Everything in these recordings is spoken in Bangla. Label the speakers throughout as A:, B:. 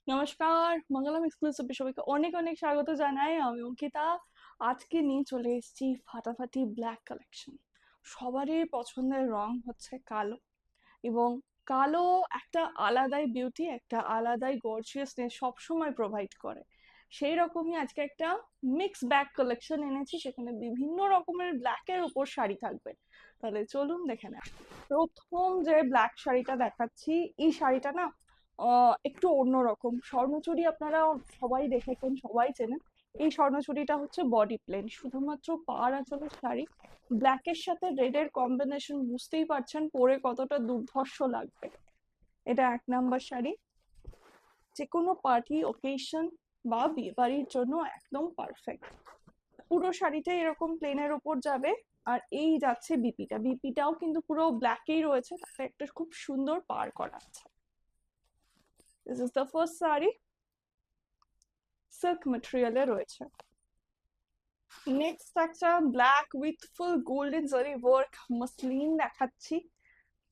A: নমস্কার, মঙ্গলম এক্সক্লুসিভে সবাইকে অনেক অনেক স্বাগত জানাই। আমি অঙ্কিতা। আজকে নিয়ে চলে এসেছি ফাটাফাটি ব্ল্যাক কালেকশন। সবারই পছন্দের রং হচ্ছে কালো, এবং কালো একটা আলাদাই বিউটি, একটা আলাদাই গর্জিয়াসনেস সবসময় প্রোভাইড করে। সেই রকমই আজকে একটা মিক্স ব্যাগ কালেকশন এনেছি, সেখানে বিভিন্ন রকমের ব্ল্যাকের উপর শাড়ি থাকবে। তাহলে চলুন দেখে নেন। প্রথম যে ব্ল্যাক শাড়িটা দেখাচ্ছি, এই শাড়িটা না একটু অন্যরকম। স্বর্ণচুড়ি আপনারা সবাই দেখেছেন, সবাই চেনেন। এই স্বর্ণচুড়িটা হচ্ছে বডি প্লেন, শুধুমাত্র পাড় আঁচলের শাড়ি। ব্ল্যাকের সাথে রেডের কম্বিনেশন বুঝতেই পারছেন পরে কতটা দুর্ধর্ষ লাগবে। এটা 1 নাম্বার শাড়ি, যে কোনো পার্টি ওকেশন বা বিয়ে বাড়ির জন্য একদম পারফেক্ট। পুরো শাড়িটা এরকম প্লেনের উপর যাবে। আর এই যাচ্ছে বিপিটা, বিপিটাও কিন্তু পুরো ব্ল্যাকেই রয়েছে, তাতে একটা খুব সুন্দর পার করা আছে। This is the first sari, silk ম্যাটেরিয়ালে রয়েছে। নেক্সট একটা black with full golden zari work muslin দেখাচ্ছি।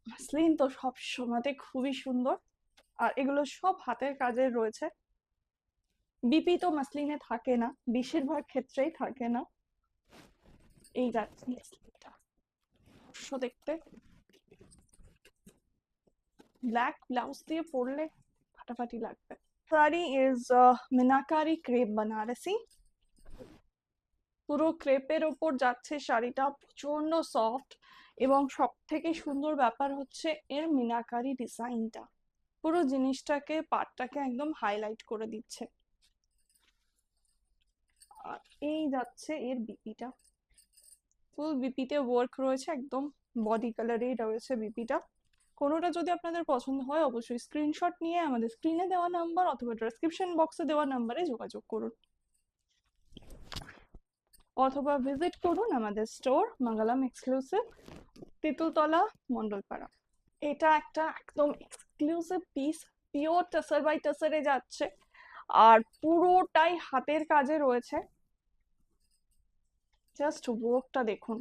A: মসলিন তো সব সময়তে খুবই সুন্দর, আর এগুলো সব হাতের কাজের রয়েছে। বিপি তো মসলিনে থাকে না, বেশিরভাগ ক্ষেত্রেই থাকে না। এই যাচ্ছে মসলিনটা, দেখতে ব্ল্যাক ব্লাউজ দিয়ে পরলে ফাটাফাটি লাগবে। Sari is meenakari crepe Banarasi. পুরো ক্রেপের ওপর যাচ্ছে শাড়িটা, প্রচন্ড সফট, এবং সব থেকে সুন্দর ব্যাপার হচ্ছে এর মিনাকারি ডিজাইনটা। পুরো জিনিসটাকে, পাটটাকে একদম হাইলাইট করে দিচ্ছে। আর এই যাচ্ছে এর বিপিটা, ফুল বিপিতে ওয়ার্ক রয়েছে, একদম বডি কালারেই রয়েছে বিপিটা। কোনোটা যদি আপনাদের পছন্দ হয় অবশ্যই স্ক্রিনশট নিয়ে আমাদের স্ক্রিনে দেওয়া নাম্বার অথবা ডেসক্রিপশন বক্সে দেওয়া নাম্বারে যোগাযোগ করুন, অথবা ভিজিট করুন আমাদের স্টোর মঙ্গলম এক্সক্লুসিভ, তেঁতুলতলা, মন্ডলপাড়া। এটা একটা একদম exclusive piece, pure tussar by টাসারে যাচ্ছে, আর পুরোটাই হাতের কাজে রয়েছে। জাস্ট ওয়ার্কটা দেখুন,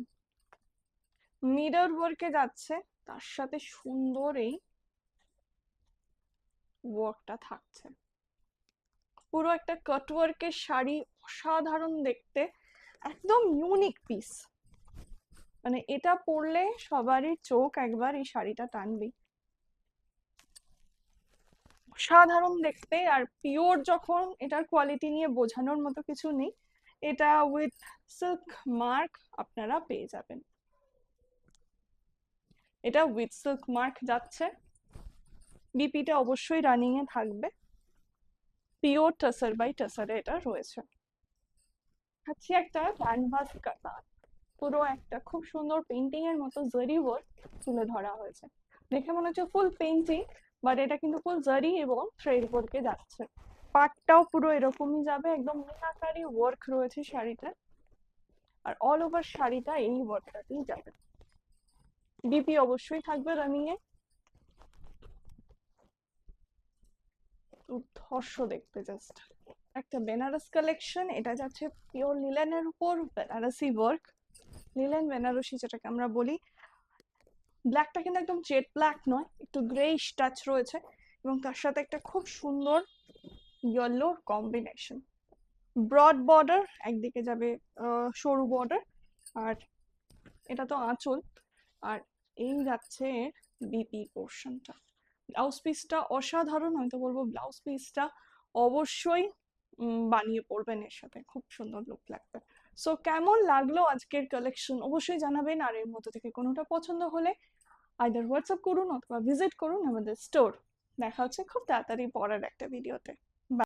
A: মিরর ওয়ার্কে যাচ্ছে, তার সাথে সুন্দর এই ওয়ার্কটা থাকছে। পুরো একটা কাট ওয়ার্কের শাড়ি, অসাধারণ দেখতে, একদম ইউনিক পিস। মানে এটা পরলে সবারই চোখ একবার এই শাড়িটা টানবেই। অসাধারণ দেখতে, আর পিওর যখন, এটার কোয়ালিটি নিয়ে বোঝানোর মতো কিছু নেই। এটা উইথ সিল্ক মার্ক আপনারা পেয়ে যাবেন। এটা উইথ সিল্ক মার্ক যাচ্ছে, বিপিটা অবশ্যই রানিং এ থাকবে। পিওর টাসার বাই টাসারে এটা রয়েছে। হচ্ছে একটা ক্যানভাস কাতান, পুরো একটা খুব সুন্দর পেন্টিং এর মতো জরি ওয়ার্ক তুলে ধরা হয়েছে। দেখে মনে হচ্ছে ফুল পেন্টিং, বাট এটা কিন্তু ফুল জরি এবং থ্রেড ওয়ার্কে যাচ্ছে। পাটটাও পুরো এরকমই যাবে, একদম মিনাকারি ওয়ার্ক রয়েছে শাড়িটা, আর অল ওভার শাড়িটা এই ওয়ার্কটাতেই যাবে। বিপি অবশ্যই থাকবে রানিং এ। দুর্ধর্ষ দেখতে, জাস্ট একটা বেনারস কালেকশন। এটা যাচ্ছে পিওর লিলেনের উপর বেনারসি ওয়ার্ক, লিলেন বেনারসি যেটাকে আমরা বলি। ব্ল্যাকটা কিন্তু একদম জেড ব্ল্যাক নয়, একটু গ্রেইশ টাচ রয়েছে, এবং তার সাথে একটা খুব সুন্দর ইয়েলোর কম্বিনেশন। ব্রড বর্ডার, একদিকে যাবে সরু বর্ডার, আর এটা তো আঁচল। আর এই যাচ্ছে বিপি পোর্শনটা। ব্লাউজ পিসটা অসাধারণ, আমি তো বলবো ব্লাউজ পিসটা অবশ্যই বানিয়ে পরবেন, এর সাথে খুব সুন্দর লুক লাগবে। সো কেমন লাগলো আজকের কালেকশন অবশ্যই জানাবেন, আর এর মধ্যে থেকে কোনোটা পছন্দ হলে আইদার হোয়াটসঅ্যাপ করুন অথবা ভিজিট করুন আমাদের স্টোর। দেখা হচ্ছে খুব তাড়াতাড়ি পরের একটা ভিডিওতে।